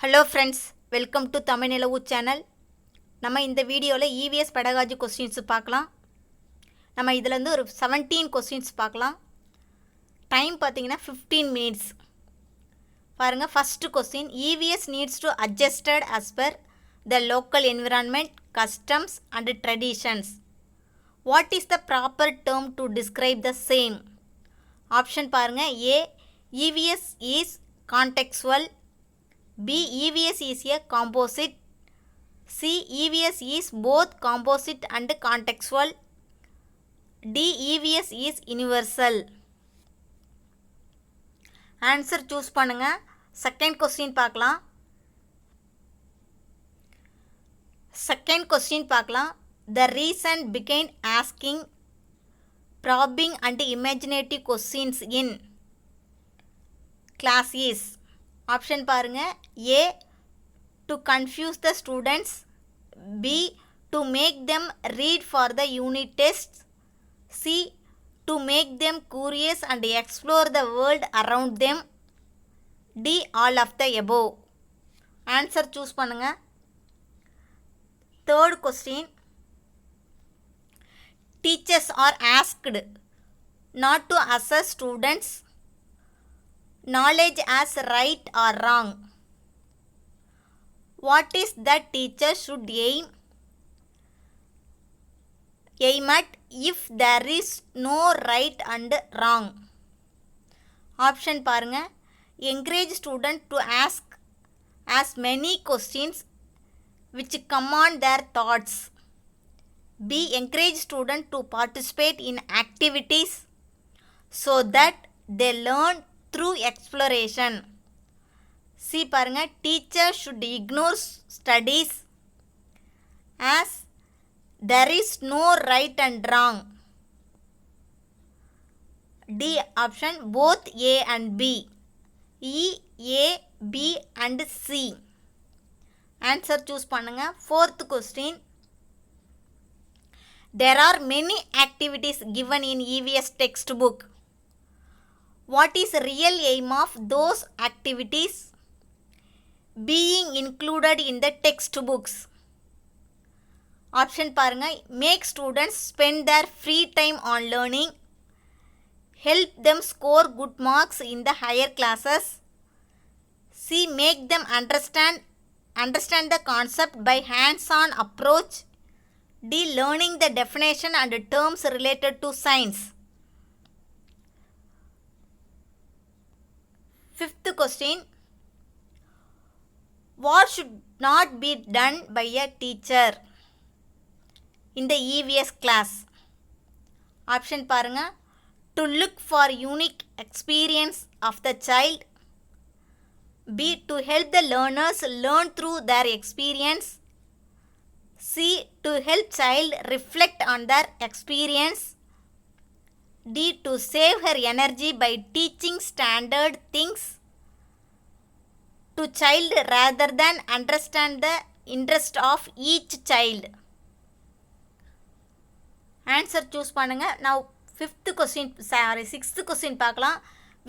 Hello friends, welcome to Tamil நிலவு channel. நம்ம இந்த வீடியோவில் இவிஎஸ் பெடகாஜி கொஸ்டின்ஸ் பார்க்கலாம். நம்ம இதிலேருந்து ஒரு 17 கொஸ்டின்ஸ் பார்க்கலாம். டைம் பார்த்தீங்கன்னா 15 மினிட்ஸ். பாருங்கள், first question, EVS needs to adjusted as per the local environment, customs and traditions. What is the proper term to describe the same? Option பாருங்கள். ஏ, EVS is contextual. B, EVS is a composite. C, EVS is both composite and contextual. D, EVS is universal. Answer choose பண்ணுங்க. Second question பார்க்கலாம். The reason behind asking, probing and imaginative questions in class is. Option பாருங்க. A, to confuse the students. B, to make them read for the unit test. C, to make them curious and explore the world around them. D, all of the above. Answer choose பண்ணுங்க. Third question, teachers are asked not to assess students' knowledge as right or wrong. What is that teacher should aim at if there is no right and wrong? Option பாருங்க. encourage student to ask as many questions which come on their thoughts. B, encourage student to participate in activities so that they learn through exploration. C பாருங்க. teacher should ignore studies as there is no right and wrong. D option, both A and B. E, A, B and C. Answer choose பண்ணுங்க. Fourth question, there are many activities given in EVS textbook. What is real aim of those activities being included in the textbooks? Option பாருங்க. make students spend their free time on learning, help them score good marks in the higher classes. C, make them understand the concept by hands-on approach. D, learning the definition and terms related to science. Fifth question, what should not be done by a teacher in the EVS class? Option பாருங்க. to look for unique experience of the child. B, to help the learners learn through their experience. C, to help child reflect on their experience. D, to save her energy by teaching standard things to child rather than understand the interest of each child. Answer choose பண்ணுங்க. Now sixth question பார்க்கலாம்.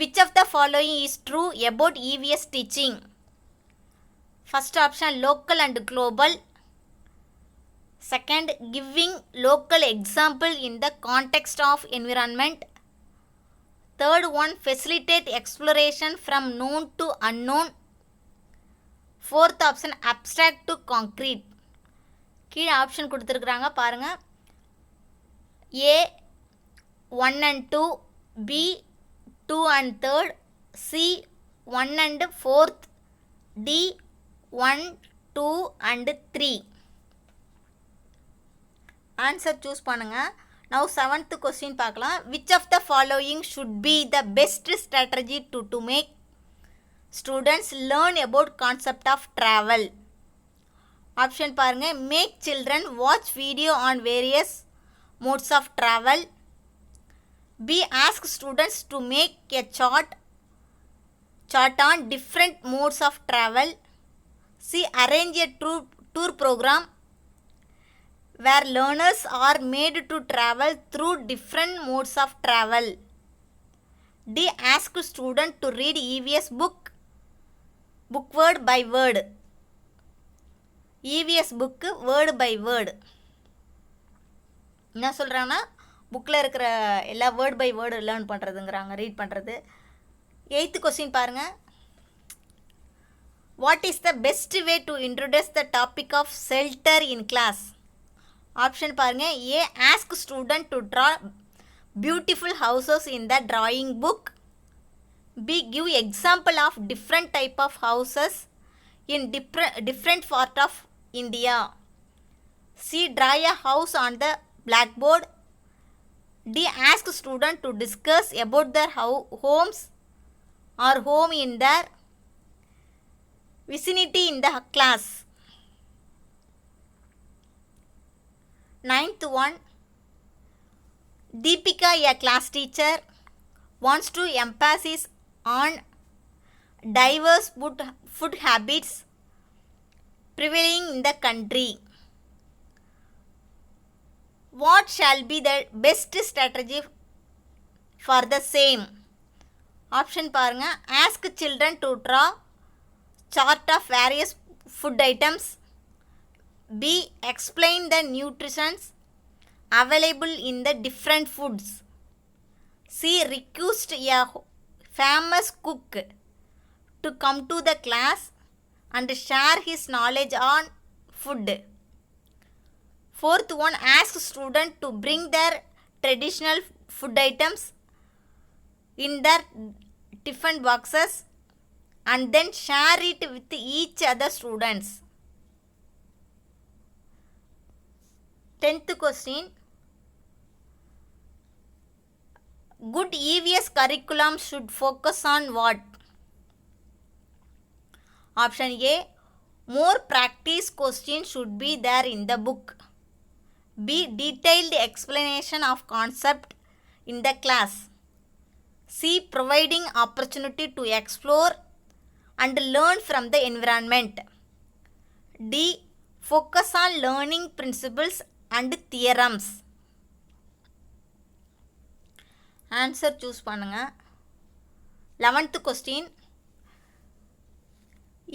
which of the following is true about EVS teaching? First option, local and global. Second, giving local example in the context of environment. Third one, facilitate exploration from known to unknown. Fourth option, abstract to concrete. கீழே option கொடுத்துருக்குறாங்க பாருங்க. A 1 and 2, B 2 and 3rd, C 1 and 4th, D 1, 2 and 3. Answer choose பண்ணுங்க. Now seventh question பார்க்கலாம். which of the following should be the best strategy to make students learn about concept of travel? Option பாருங்க. make children watch video on various modes of travel. B, ask students to make a chart on different modes of travel. C, arrange a tour program where learners are made to travel through different modes of travel. D, ask students to read EVS book book word by word. EVS book word by word. என்ன சொல்கிறாங்கன்னா புக்கில் இருக்கிற எல்லா word by word learn பண்ணுறதுங்கிறாங்க, read பண்ணுறது. 8th question பாருங்கள். What is the best way to introduce the topic of shelter in class? Option பாருங்கள். A, ask student to draw beautiful houses in the drawing book. B, give example of different type of houses in different part of India. C, draw a house on the blackboard. D, ask student to discuss about their homes or home in their vicinity in the class. 9th one. Deepika, a class teacher, wants to emphasize on diverse food habits prevailing in the country. What shall be the best strategy for the same? Option பாருங்க. Ask children to draw chart of various food items. B, explain the nutritions available in the different foods. C, request a famous cook to come to the class and share his knowledge on food. 4th one, ask student to bring their traditional food items in their tiffin boxes and then share it with each other students. 10th question. Good EVS curriculum should focus on what? Option A, more practice questions should be there in the book. B, detailed explanation of concept in the class. C, providing opportunity to explore and learn from the environment. D, focus on learning principles and theorems. Answer choose பண்ணுங்க. 11th question.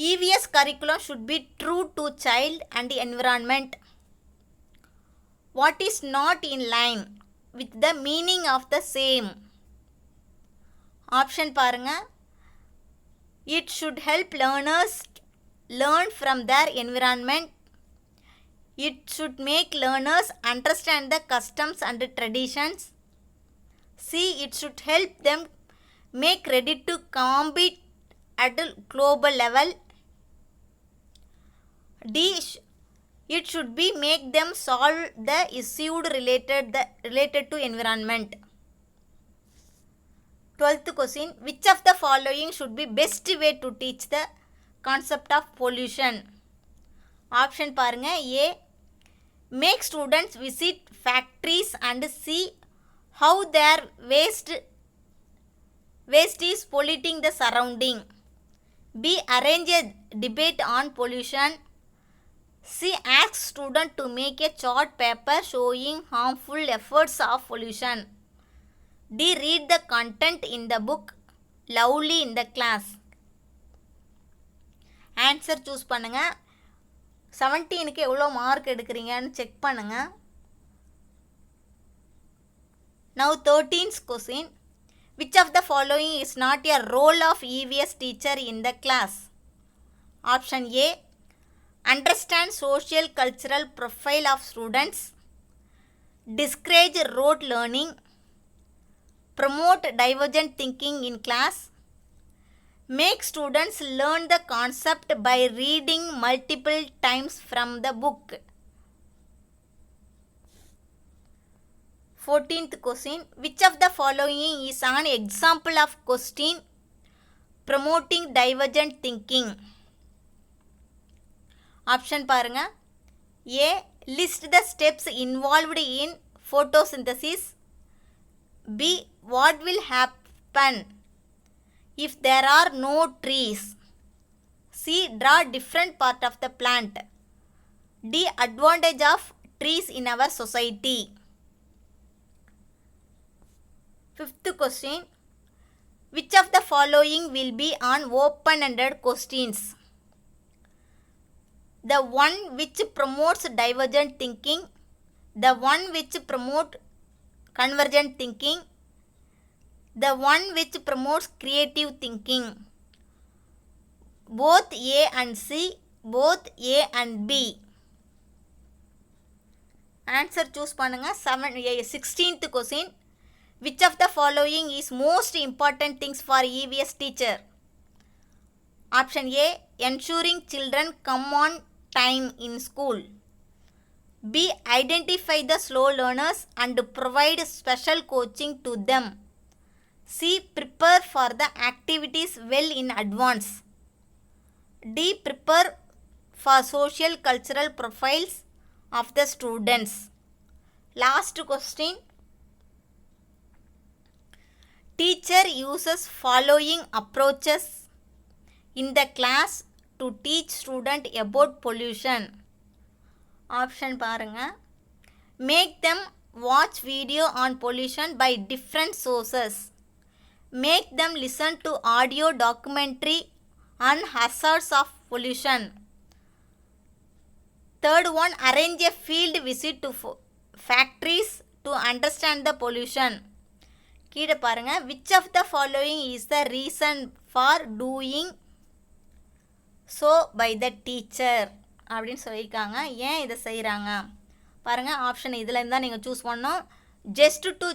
EVS curriculum should be true to child and environment. What is not in line with the meaning of the same? Option பாருங்க. It should help learners learn from their environment. It should make learners understand the customs and traditions. C, it should help them make ready to compete at a global level. D, it should be make them solve the issues related to environment. 12th question. Which of the following should be best way to teach the concept of pollution? Option பாருங்க. A, make students visit factories and see how their waste is polluting the surrounding. B, arrange a debate on pollution. C, ask student to make a chart paper showing harmful effects of pollution. D, read the content in the book loudly in the class. Answer choose பண்ணுங்க. 17க்கு எவ்வளோ mark எடுக்கிறீங்கன்னு check பண்ணுங்க. Now 13th question. Which of the following is not a role of EVS teacher in the class? Option A, understand social cultural profile of students, discourage rote learning, promote divergent thinking in class, make students learn the concept by reading multiple times from the book. 14th question. Which of the following is an example of question promoting divergent thinking? Option பாருங்க. A, list the steps involved in photosynthesis. B, what will happen if there are no trees? C, draw different part of the plant. D, advantage of trees in our society. 5th question. Which of the following will be on open-ended questions? The one which promotes divergent thinking, the one which promotes convergent thinking, the one which promotes creative thinking. Both A and C, both A and B. Answer choose பண்ணுங்க. 16th question. Which of the following is most important things for EVS teacher? Option A, ensuring children come on time in school. B, identify the slow learners and provide special coaching to them. C, prepare for the activities well in advance. D, prepare for social cultural profiles of the students. Last question. Teacher uses following approaches in the class to teach student about pollution. Option பாருங்க. Make them watch video on pollution by different sources. Make them listen to audio documentary on hazards of pollution. Third one, arrange a field visit to factories to understand the pollution. கீழே பாருங்க. Which of the following is the reason for doing so by the teacher அப்படின்னு சொல்லியிருக்காங்க. ஏன் இதை செய்கிறாங்க பாருங்கள். Option இதில் இருந்தால் நீங்கள் சூஸ் பண்ணணும். Just to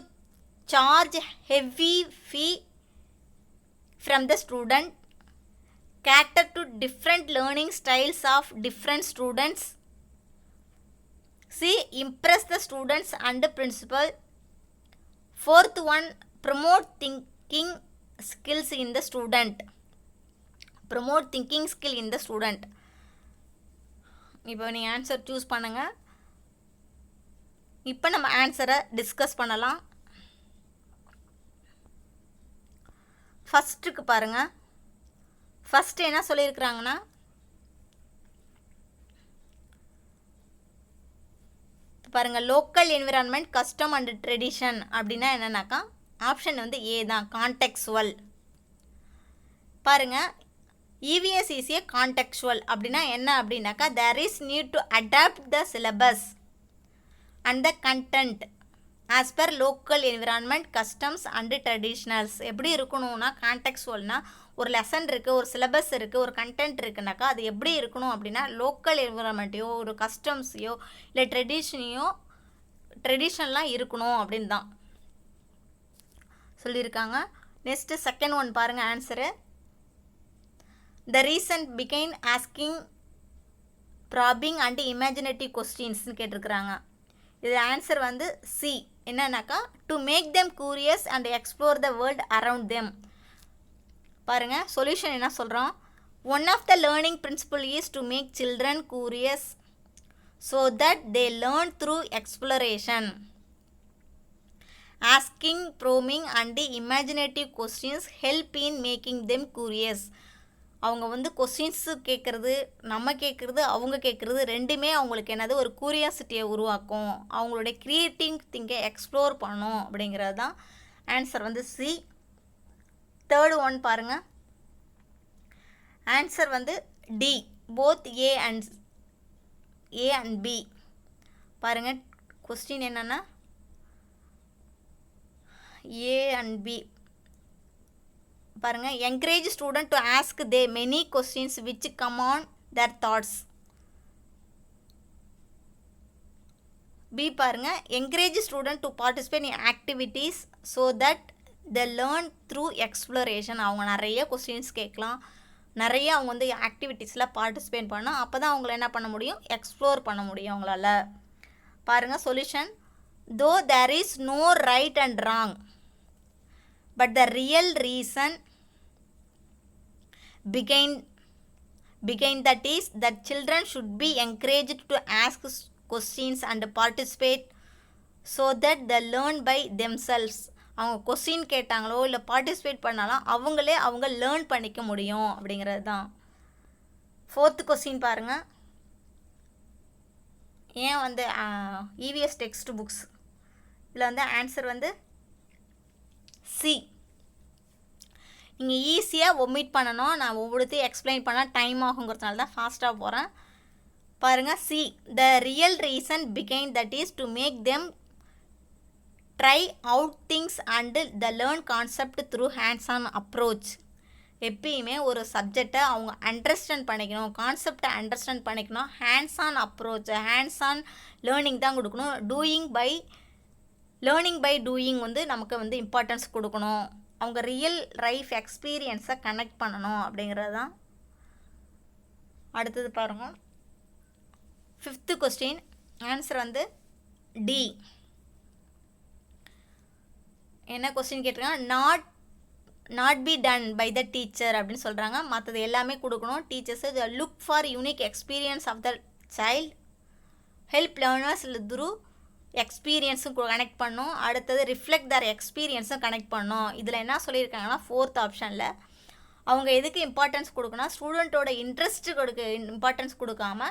charge heavy fee from the student, cater to different learning styles of different students. C, impress the students and the principal. Fourth one, promote thinking skills in the student. Promote thinking skill in the student. இப்போ நீங்கள் answer choose பண்ணுங்கள். இப்போ நம்ம ஆன்சரை discuss பண்ணலாம். ஃபஸ்ட்டுக்கு பாருங்கள். First என்ன சொல்லியிருக்கிறாங்கன்னா, பாருங்கள், local environment, custom and tradition அப்படின்னா என்னன்னாக்கா ஆப்ஷன் வந்து ஏ தான், கான்டெக்சுவல். பாருங்கள், EVS is a contextual அப்படின்னா என்ன அப்படின்னாக்கா, there is need to adapt the syllabus and the content as per local environment, customs and traditionals. எப்படி இருக்கணும்னா கான்டெக்சுவல்னா ஒரு லெசன் இருக்குது, ஒரு சிலபஸ் இருக்குது, ஒரு கண்டென்ட் இருக்குனாக்கா அது எப்படி இருக்கணும் அப்படின்னா லோக்கல் என்விரான்மெண்ட்டையோ ஒரு கஸ்டம்ஸையோ இல்லை ட்ரெடிஷனெலாம் இருக்கணும் அப்படின்னு தான் சொல்லியிருக்காங்க. நெக்ஸ்ட்டு செகண்ட் ஒன் பாருங்கள் answer. The reason behind asking probing and imaginative questions கேட்டிருக்கிறாங்க. இது ஆன்சர் வந்து சி. என்னன்னாக்கா to make them curious and explore the world around them. பாருங்கள், சொல்யூஷன் என்ன சொல்கிறோம். One of the learning principle is to make children curious so that they learn through exploration. Asking, probing and imaginative questions help in making them curious. அவங்க வந்து questions கேட்குறது, நம்ம கேட்குறது, அவங்க கேட்குறது ரெண்டுமே அவங்களுக்கு என்னது ஒரு க்யூரியாசிட்டியை உருவாக்கும். அவங்களுடைய க்ரியேட்டிவ் திங்கை எக்ஸ்ப்ளோர் பண்ணணும் அப்படிங்கிறது தான் ஆன்சர் வந்து சி. தேர்டு ஒன் பாருங்கள். ஆன்சர் வந்து D, both A and B. பாருங்கள், கொஸ்டின் என்னென்னா ஏ அண்ட் பி. பாருங்கள், encourage student to ask they many questions which come on their thoughts. B பாருங்கள், encourage student to participate in activities so that the learn through exploration. அவங்க நிறைய questions கேட்கலாம், நிறைய அவங்க வந்து ஆக்டிவிட்டீஸில் பார்ட்டிசிபேட் பண்ணால் அப்போ தான் அவங்கள என்ன பண்ண முடியும், எக்ஸ்ப்ளோர் பண்ண முடியும் அவங்களால. பாருங்கள் solution. Though there is no right and wrong, but the real reason behind that is that children should be encouraged to ask questions and participate so that they learn by themselves. அவங்க question கேட்டாங்களோ இல்லை participate பண்ணாலும் அவங்க learn பண்ணிக்க முடியும் அப்படிங்கிறது தான். Fourth question பாருங்கள். ஏன் வந்து EVS டெக்ஸ்ட் புக்ஸ் இதில் வந்து ஆன்சர் வந்து சி. நீங்கள் ஈஸியாக ஒமிட் பண்ணணும். நான் ஒவ்வொருத்தையும் எக்ஸ்பிளைன் பண்ணால் டைம் ஆகுங்கிறதுனால தான் ஃபாஸ்ட்டாக போகிறேன். பாருங்கள், see the real reason behind that is to make them try out things and the learn concept through hands on approach. எப்பயுமே ஒரு சப்ஜெக்டை அவங்க அண்டர்ஸ்டாண்ட் பண்ணிக்கணும், கான்செப்டை அண்டர்ஸ்டாண்ட் பண்ணிக்கணும். Hands on approach, hands on learning தான் கொடுக்கணும். லேர்னிங் பை டூயிங் வந்து நமக்கு வந்து இம்பார்ட்டன்ஸ் கொடுக்கணும். அவங்க ரியல் லைஃப் எக்ஸ்பீரியன்ஸை கனெக்ட் பண்ணணும் அப்படிங்கிறது தான். அடுத்தது பாருங்கள், 5th கொஸ்டின் ஆன்சர் வந்து டி. என்ன கொஸ்டின் கேட்டிருக்காங்க? Not be done by the teacher அப்படின்னு சொல்கிறாங்க. மற்றது எல்லாமே கொடுக்கணும். Teachers look for unique experience of the child, help learners through எக்ஸ்பீரியன்ஸும் கனெக்ட் பண்ணும். அடுத்தது ரிஃப்ளெக்ட் தர் எக்ஸ்பீரியன்ஸும் கனெக்ட் பண்ணும். இதில் என்ன சொல்லியிருக்காங்கன்னா 4th ஆப்ஷனில் அவங்க எதுக்கு இம்பார்ட்டன்ஸ் கொடுக்கணும், ஸ்டூடெண்ட்டோட இன்ட்ரெஸ்ட்டு இம்பார்ட்டன்ஸ் கொடுக்காம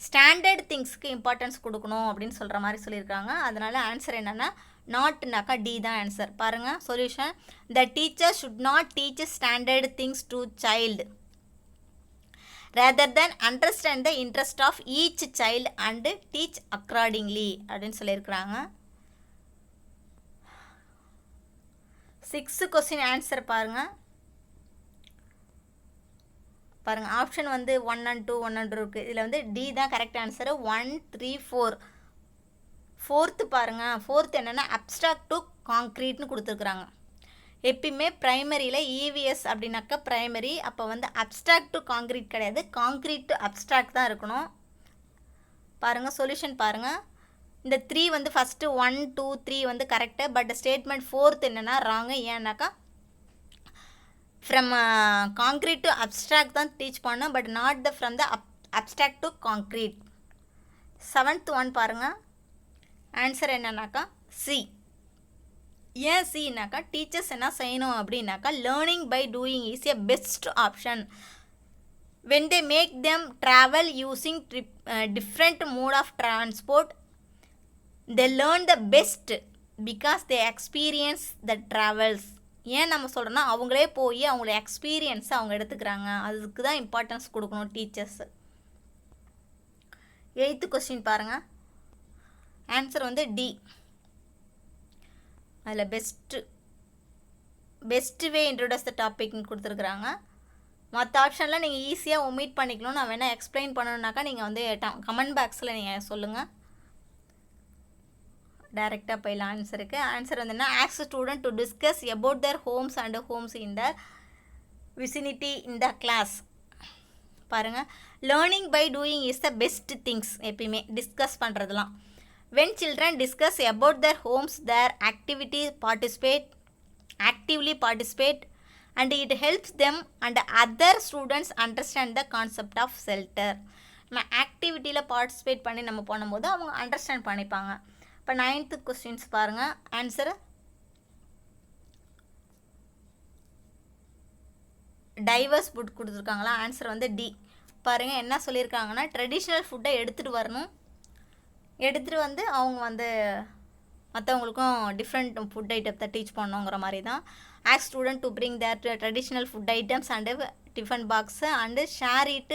ஸ்டாண்டர்ட் திங்ஸ்க்கு இம்பார்ட்டன்ஸ் கொடுக்கணும் அப்படின்னு சொல்கிற மாதிரி சொல்லியிருக்காங்க. அதனால் ஆன்சர் என்னென்னா நாட்னாக்கா டி தான் ஆன்சர். பாருங்கள் solution, the teacher should not teach standard things to child rather than understand the interest of each child and teach accordingly அப்படின்னு சொல்லியிருக்கிறாங்க. 6th கொஸ்டின் ஆன்சர் பாருங்கள். ஆப்ஷன் வந்து 1 and 2 இருக்குது. இதில் வந்து டி தான் கரெக்ட் ஆன்சரு. 1, 3, 4. 4th பாருங்கள். 4th என்னென்னா அப்ஸ்ட்ராக்ட் டு காங்க்ரீட்னு கொடுத்துருக்குறாங்க. எப்பயுமே ப்ரைமரியில் இவிஎஸ் அப்படின்னாக்கா ப்ரைமரி, அப்போ வந்து அப்ஸ்ட்ராக்ட் டு காங்க்ரீட் கிடையாது, காங்க்ரீட் டு அப்ஸ்ட்ராக்ட் தான் இருக்கணும். பாருங்கள் சொல்யூஷன் பாருங்கள். இந்த 3 வந்து ஃபஸ்ட்டு 1, 2, 3 வந்து கரெக்டு. பட் ஸ்டேட்மெண்ட் 4th என்னென்னா ராங்கு. ஏன்னாக்கா ஃப்ரம் காங்க்ரீட் டு அப்ஸ்ட்ராக்ட் தான் டீச் பண்ணோம், but not the from the abstract to concrete. 7th one பாருங்கள். ஆன்சர் என்னன்னாக்கா சி. ஏன் சின்னாக்கா டீச்சர்ஸ் என்ன செய்யணும் அப்படின்னாக்கா learning by doing is a best option. When they make them travel using different mode of transport they learn the best because they experience the travels. ஏன் நம்ம சொல்கிறோன்னா அவங்களே போய் அவங்களோட எக்ஸ்பீரியன்ஸை அவங்க எடுத்துக்கிறாங்க. அதுக்கு தான் இம்பார்ட்டன்ஸ் கொடுக்கணும் டீச்சர்ஸு. 8th கொஸ்டின் பாருங்கள். ஆன்சர் வந்து டி. அதில் பெஸ்ட்டு வே இன்ட்ரோடியூஸ் த டாபிக்னு கொடுத்துருக்குறாங்க. மற்ற ஆப்ஷனில் நீங்கள் ஈஸியாக ஒமிட் பண்ணிக்கணும். நான் வேணால் எக்ஸ்பிளைன் பண்ணணுன்னாக்கா நீங்கள் வந்து கமெண்ட் பாக்ஸில் நீங்கள் சொல்லுங்கள். டைரெக்டாக போயிடலாம் ஆன்சருக்கு. ஆன்சர் வந்து என்ன, ask student to discuss about their homes and homes in the vicinity in the class. பாருங்கள், learning by doing is the best things. எப்பயுமே டிஸ்கஸ் பண்ணுறதுலாம். When children discuss about their homes, their actively participate and it helps them and other students understand the concept of shelter. நம்ம ஆக்டிவிட்டியில் participate பண்ணி நம்ம பண்ணும்போது அவங்க understand பண்ணிப்பாங்க. இப்போ 9th questions பாருங்கள். ஆன்சரு டைவர்ஸ் ஃபுட் கொடுத்துருக்காங்களா. ஆன்சர் வந்து டி. பாருங்கள் என்ன சொல்லியிருக்காங்கன்னா ட்ரெடிஷ்னல் ஃபுட்டை எடுத்துகிட்டு வரணும், எடுத்துகிட்டு வந்து அவங்க வந்து மற்றவங்களுக்கும் டிஃப்ரெண்ட் ஃபுட் ஐட்டத்தை டீச் பண்ணோங்கிற மாதிரி தான். Ask student to bring their traditional food items and tiffin box and share it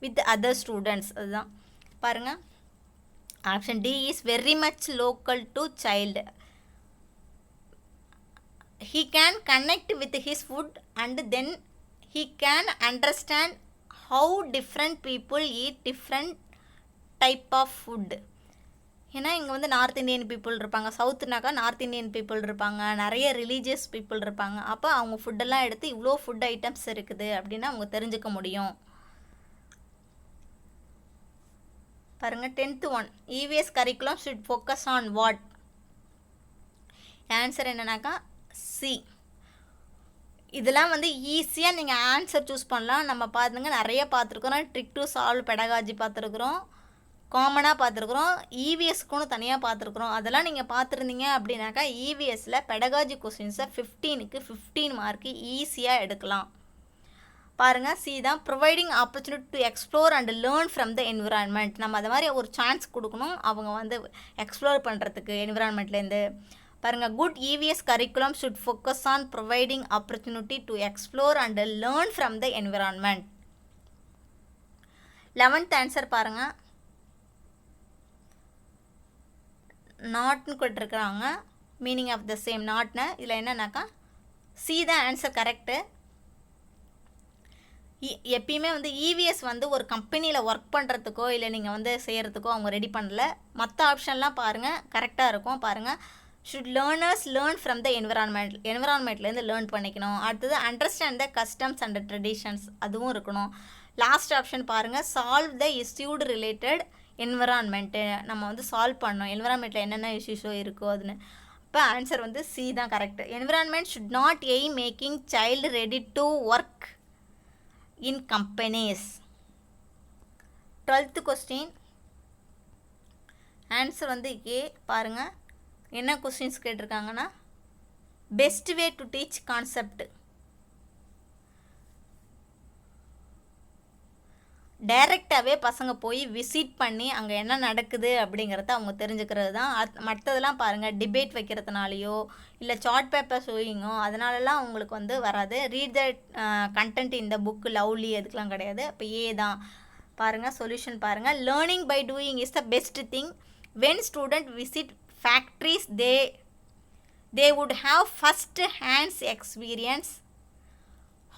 with other students. அதுதான் பாருங்கள். Option D is very much local to child. He can connect with his food and then he can understand how different people eat different type of food. ஏன்னா இங்கே வந்து north Indian people இருப்பாங்க, சவுத்துனாக்கா north Indian people இருப்பாங்க, நிறைய religious people இருப்பாங்க. அப்போ அவங்க ஃபுட்டெல்லாம் எடுத்து இவ்வளோ ஃபுட் ஐட்டம்ஸ் இருக்குது அப்படின்னு அவங்க தெரிஞ்சுக்க முடியும். பாருங்கள் 10th one, EVS curriculum should focus on what. Answer என்னன்னாக்கா சி. இதெல்லாம் வந்து ஈஸியாக நீங்கள் ஆன்சர் சூஸ் பண்ணலாம். நம்ம பார்த்துங்க நிறைய பார்த்துருக்குறோம். ட்ரிக் டு சால்வ் பெடகாஜி பார்த்துருக்குறோம், காமனாக பார்த்துருக்குறோம், இவிஎஸ்க்குன்னு தனியாக பார்த்துருக்குறோம். அதெல்லாம் நீங்கள் பார்த்துருந்தீங்க அப்படின்னாக்கா இவிஎஸில் பெடகாஜி கொஸ்டின்ஸை 15க்கு 15 மார்க்கு ஈஸியாக எடுக்கலாம். பாருங்கள் சி தான், providing opportunity to explore and learn from the environment. நம்ம அது மாதிரி ஒரு சான்ஸ் கொடுக்கணும் அவங்க வந்து எக்ஸ்ப்ளோர் பண்ணுறதுக்கு என்விரான்மெண்ட்லேருந்து. பாருங்கள், good EVS curriculum should focus on providing opportunity to explore and learn from the environment. 11th answer பாருங்கள், நாட்னு கொடுத்துருக்குறாங்க. மீனிங் ஆஃப் த சேம் நாட்னு. இதில் என்னன்னாக்கா சி தான் ஆன்சர் கரெக்டு. எப்பயுமே வந்து இவிஎஸ் வந்து ஒரு கம்பெனியில் ஒர்க் பண்ணுறதுக்கோ இல்லை நீங்கள் வந்து செய்கிறதுக்கோ அவங்க ரெடி பண்ணல. மற்ற ஆப்ஷன்லாம் பாருங்கள் கரெக்டாக இருக்கும். பாருங்கள், should learners learn from the என்விரான்மெண்ட்லேருந்து லேர்ன் பண்ணிக்கணும். அடுத்தது understand the customs and traditions, அதுவும் இருக்கணும். லாஸ்ட் ஆப்ஷன் பாருங்கள், சால்வ் த இஷ்யூடு ரிலேட்டட் என்விரான்மெண்ட்டு. நம்ம வந்து சால்வ் பண்ணோம் என்விரான்மெண்ட்டில் என்னென்ன இஷ்யூஸோ இருக்கோ அதுன்னு. இப்போ ஆன்சர் வந்து சி தான் correct. Environment should not aim making child ready to work in companies. 12th question answer வந்து ஏ. பாருங்கள், என்ன கொஸ்டின்ஸ் கேட்டிருக்காங்கன்னா, best way to teach concept. டைரெக்டாகவே பசங்க போய் விசிட் பண்ணி அங்கே என்ன நடக்குது அப்படிங்கிறத அவங்க தெரிஞ்சுக்கிறது தான். மற்றதெல்லாம் பாருங்கள், டிபேட் வைக்கிறதுனாலையோ இல்லை சார்ட் பேப்பர் ஷோயிங்கோ அதனாலலாம் அவங்களுக்கு வந்து வராது. ரீட் த கண்டென்ட் இந்த புக்கு லவ்லி அதுக்கெலாம் கிடையாது. இப்போ ஏ தான். பாருங்கள், சொல்யூஷன் பாருங்கள். Learning by doing is the best thing. When student visit factories they would have first hands experience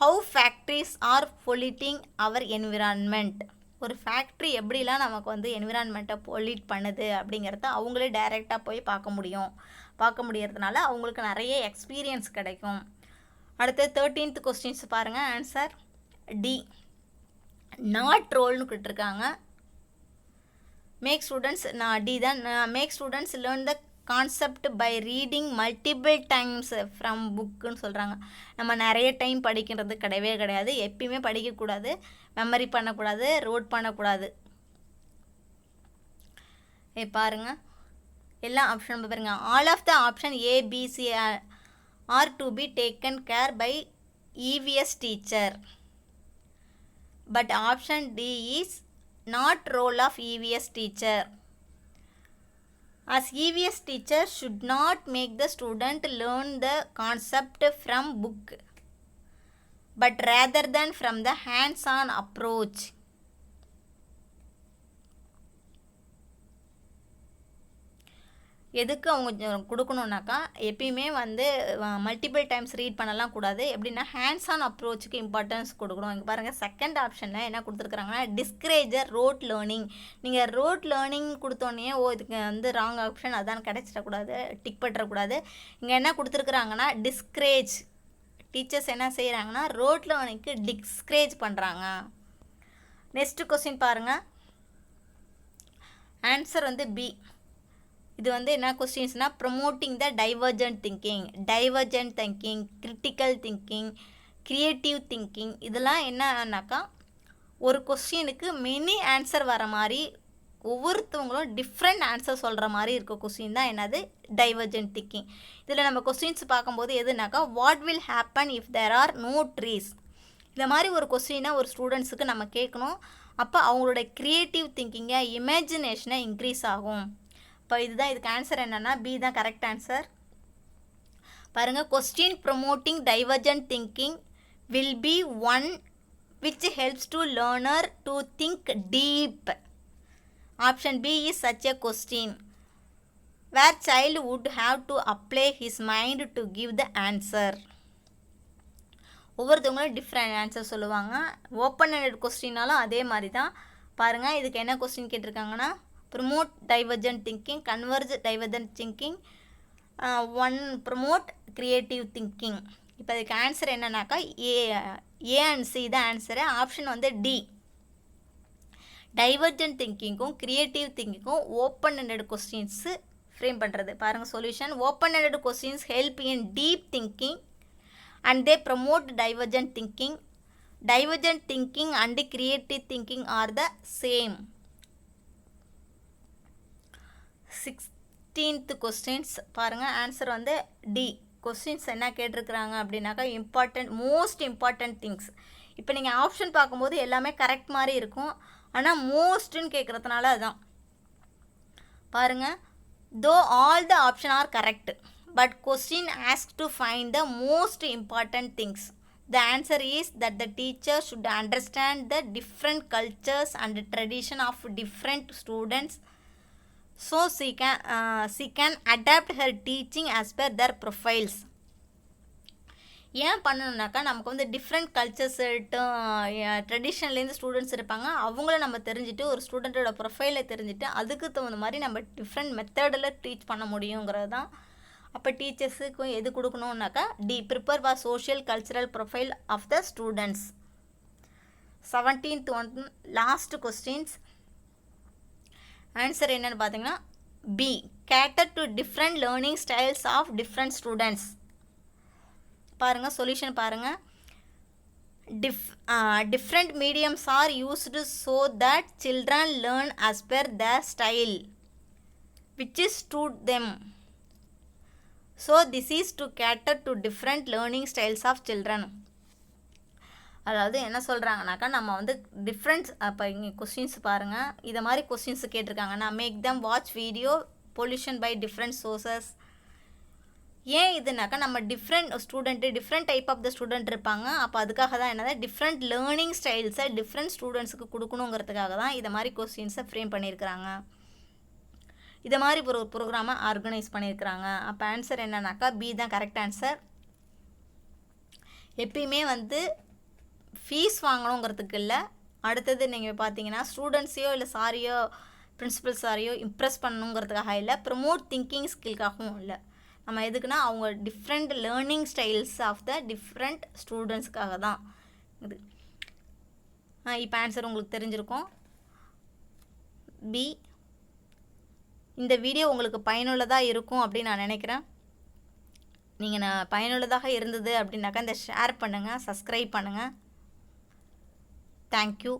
how factories are polluting our environment. ஒரு ஃபேக்ட்ரி எப்படிலாம் நமக்கு வந்து என்விரான்மெண்ட்டை பொல்யூட் பண்ணுது அப்படிங்கிறத அவங்களே டைரெக்டாக போய் பார்க்க முடியறதுனால அவங்களுக்கு நிறைய எக்ஸ்பீரியன்ஸ் கிடைக்கும். அடுத்து 13th கொஸ்டின்ஸ் பாருங்கள். ஆன்சர் டி, நாட் ரோல்னு கொடுத்துருக்காங்க. மேக் ஸ்டூடெண்ட்ஸ், நான் டி தான். Make students learn the concept by reading multiple times from புக்குன்னு சொல்கிறாங்க. நம்ம நிறைய டைம் படிக்கிறது கிடையாது. எப்பயுமே படிக்கக்கூடாது, மெமரி பண்ணக்கூடாது, ரோட் பண்ணக்கூடாது. பாருங்கள், எல்லா ஆப்ஷன் பாருங்கள். All of the option ABC are to be taken care by EVS teacher, but option D is not role of EVS teacher. As EVS teacher should not make the student learn the concept from book, but rather than from the hands-on approach. எதுக்கு அவங்க கொடுக்கணுன்னாக்கா, எப்பயுமே வந்து multiple times read பண்ணலாம் கூடாது. எப்படின்னா hands on அப்ரோச்சுக்கு importance கொடுக்கணும். இங்கே பாருங்கள், செகண்ட் ஆப்ஷனில் என்ன கொடுத்துருக்குறாங்கன்னா, டிஸ்கரேஜர் ரோட் லேர்னிங். நீங்கள் ரோட் லேர்னிங் கொடுத்தோன்னே இதுக்கு வந்து ராங் ஆப்ஷன் அதான் கிடச்சிடக்கூடாது, டிக் பண்ணக்கூடாது. இங்கே என்ன கொடுத்துருக்குறாங்கன்னா, டிஸ்கரேஜ். டீச்சர்ஸ் என்ன செய்கிறாங்கன்னா, ரோட் லேர்னிங்க்கு டிஸ்கரேஜ் பண்ணுறாங்க. நெக்ஸ்ட் கொஸ்டின் பாருங்கள். ஆன்சர் வந்து பி. இது வந்து என்ன கொஸ்டின்ஸ்னால், promoting the divergent thinking, critical thinking, creative thinking. இதெல்லாம் என்னன்னாக்கா, ஒரு கொஸ்டினுக்கு மெனி ஆன்சர் வர மாதிரி, ஒவ்வொருத்தவங்களும் டிஃப்ரெண்ட் ஆன்சர் சொல்கிற மாதிரி இருக்க கொஸ்டின் தான் என்னது, டைவர்ஜென்ட் திங்கிங். இதில் நம்ம கொஸ்டின்ஸ் பார்க்கும்போது எதுனாக்கா, what will happen if there are no trees. இந்த மாதிரி ஒரு கொஸ்டினை ஒரு ஸ்டூடெண்ட்ஸுக்கு நம்ம கேட்கணும். அப்போ அவங்களோட க்ரியேட்டிவ் திங்கிங்கை, இமேஜினேஷனை இன்க்ரீஸ் ஆகும். இப்போ இதுதான், இதுக்கு ஆன்சர் என்னென்னா பி தான் கரெக்ட் ஆன்சர். பாருங்கள், question promoting divergent thinking will be one which helps to learner to think deep. Option B is such a question where child would have to apply his mind to give the answer. ஒவ்வொருத்தவங்களும் different answer சொல்லுவாங்க. Open ended கொஸ்டினாலும் அதே மாதிரி தான். பாருங்கள், இதுக்கு என்ன question கேட்டிருக்காங்கன்னா, promote divergent thinking, converge divergent thinking, one promote creative thinking. இப்போ இதுக்கு ஆன்சர் என்னன்னாக்கா, ஏ அண்ட் சி தான் ஆன்சரு. ஆப்ஷன் வந்து டி. டைவர்ஜென்ட் திங்கிங்கும் க்ரியேட்டிவ் திங்கிங்கும் ஓப்பன் எண்டட் கொஸ்டின்ஸு ஃப்ரேம் பண்ணுறது. பாருங்கள், solution. Open ended questions help in deep thinking and they promote divergent thinking. Divergent thinking and creative thinking are the same. 16th questions பாருங்க. Answer வந்து D. Questions என்ன கேட்டிருக்கிறாங்க அப்படின்னாக்கா, most important things. இப்போ நீங்கள் option பார்க்கும்போது எல்லாமே கரெக்ட் மாதிரி இருக்கும். ஆனால் மோஸ்ட்டுன்னு கேட்குறதுனால அதுதான். பாருங்கள், தோ all the option are correct but question asks to find the most important things. The answer is that the teacher should understand the different cultures and tradition of different students, so she can adapt her teaching as per their profiles. ஏன் பண்ணணுன்னாக்கா நமக்கு வந்து different cultures ட்ரெடிஷன்லேருந்து students இருப்பாங்க, அவங்கள நம்ம தெரிஞ்சுட்டு ஒரு ஸ்டூடெண்ட்டோட ப்ரொஃபைலை தெரிஞ்சுட்டு அதுக்கு தகுந்த மாதிரி நம்ம டிஃப்ரெண்ட் மெத்தடில் டீச் பண்ண முடியுங்கிறது தான். அப்போ டீச்சர்ஸுக்கு எது கொடுக்கணுன்னாக்கா prepare for social cultural profile of the students. 17th one last questions. Answer என்னென்னு பார்த்தீங்கன்னா B, cater to different learning styles of different students. பாருங்கள் சொல்யூஷன் பாருங்கள். different mediums are used so that children learn as per their style which is suit them. So this is to cater to different learning styles of children. அதாவது என்ன சொல்கிறாங்கனாக்கா நம்ம வந்து difference, அப்போ இங்கே questions பாருங்கள், இதை மாதிரி கொஸ்டின்ஸ் கேட்டிருக்காங்கன்னா make them watch video pollution by different sources. ஏன் இதுனாக்கா நம்ம different type of the student இருப்பாங்க, அப்போ அதுக்காக தான் என்னது டிஃப்ரெண்ட் லேர்னிங் ஸ்டைல்ஸை டிஃப்ரெண்ட் ஸ்டூடெண்ட்ஸுக்கு கொடுக்கணுங்கிறதுக்காக தான் இதை மாதிரி கொஸ்டின்ஸை ஃப்ரேம் பண்ணியிருக்கிறாங்க, இதை மாதிரி ஒரு ப்ரோக்ராமை ஆர்கனைஸ் பண்ணியிருக்கிறாங்க. அப்போ ஆன்சர் என்னன்னாக்கா பி தான் கரெக்ட் ஆன்சர். எப்பயுமே வந்து ஃபீஸ் வாங்கணுங்கிறதுக்கு இல்லை, அடுத்தது நீங்கள் பார்த்தீங்கன்னா ஸ்டூடெண்ட்ஸையோ இல்லை பிரின்சிபல் சாரையோ இம்ப்ரெஸ் பண்ணணுங்கிறதுக்காக இல்லை, ப்ரமோட் திங்கிங் ஸ்கில்காகவும் இல்லை. நம்ம எதுக்குன்னா அவங்க different learning styles of the டிஃப்ரெண்ட் ஸ்டூடெண்ட்ஸ்க்காக தான் இது. இப்போ ஆன்சர் உங்களுக்கு தெரிஞ்சிருக்கும் பி. இந்த வீடியோ உங்களுக்கு பயனுள்ளதாக இருக்கும் அப்படின்னு நான் நினைக்கிறேன். நீங்கள் பயனுள்ளதாக இருந்தது அப்படின்னாக்கா இந்த ஷேர் பண்ணுங்கள், சப்ஸ்கிரைப் பண்ணுங்கள். தேங்க்யூ.